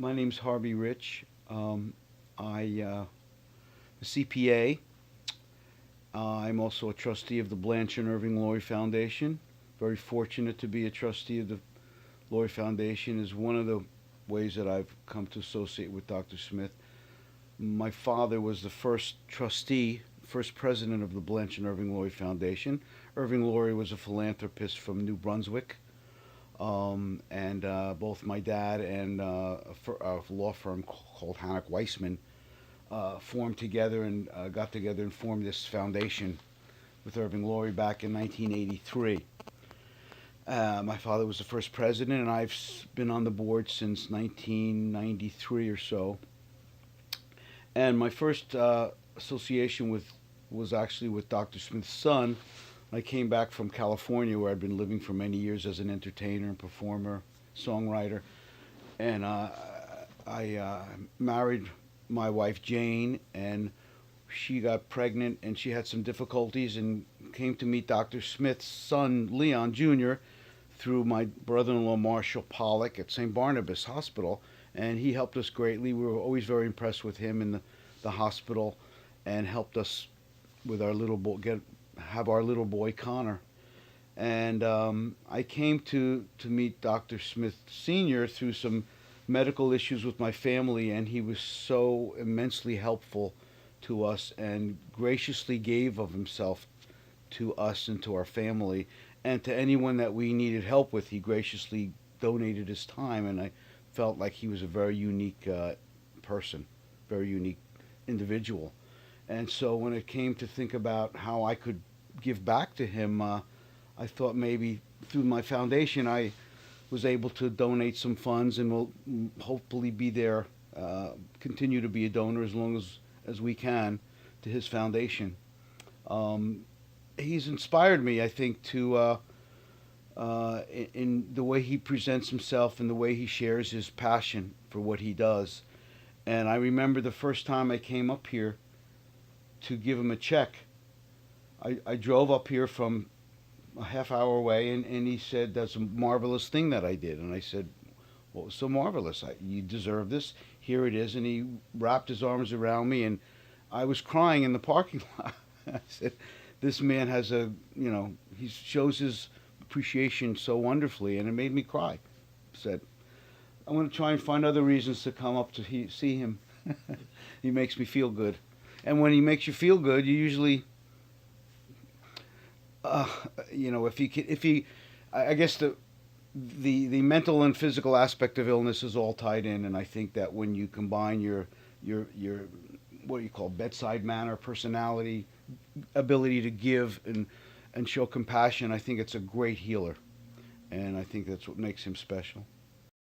My name's Harvey Rich. A CPA. I'm also a trustee of the Blanche and Irving Laurie Foundation. Very fortunate to be a trustee of the Laurie Foundation is one of the ways that I've come to associate with Dr. Smith. My father was the first trustee, first president of the Blanche and Irving Laurie Foundation. Irving Laurie was a philanthropist from New Brunswick. And both my dad and a law firm called Hannock Weissman formed together and got together and formed this foundation with Irving Laurie back in 1983. My father was the first president, and I've been on the board since 1993 or so. And my first association was actually with Dr. Smith's son. I came back from California, where I'd been living for many years as an entertainer and performer, songwriter, and I married my wife Jane, and she got pregnant, and she had some difficulties, and came to meet Dr. Smith's son Leon Jr. through my brother-in-law Marshall Pollock at St. Barnabas Hospital, and he helped us greatly. We were always very impressed with him in the hospital, and helped us with our little boy, have our little boy Connor. And I came to meet Dr. Smith Sr. through some medical issues with my family, and he was so immensely helpful to us and graciously gave of himself to us and to our family, and to anyone that we needed help with. He graciously donated his time, and I felt like he was a very unique person, very unique individual. And so when it came to think about how I could give back to him, I thought maybe through my foundation I was able to donate some funds, and will hopefully be there, continue to be a donor as long as we can to his foundation. He's inspired me, I think, to in the way he presents himself and the way he shares his passion for what he does. And I remember the first time I came up here to give him a check. I drove up here from a half hour away, and he said, "That's a marvelous thing that I did." And I said, "What was so marvelous? You deserve this. Here it is." And he wrapped his arms around me, and I was crying in the parking lot. I said, "This man has he shows his appreciation so wonderfully," and it made me cry. I said, "I'm going to try and find other reasons to come up to see him." He makes me feel good. And when he makes you feel good, you usually, if he, I guess the mental and physical aspect of illness is all tied in, and I think that when you combine your what do you call bedside manner, personality, ability to give and show compassion, I think it's a great healer, and I think that's what makes him special.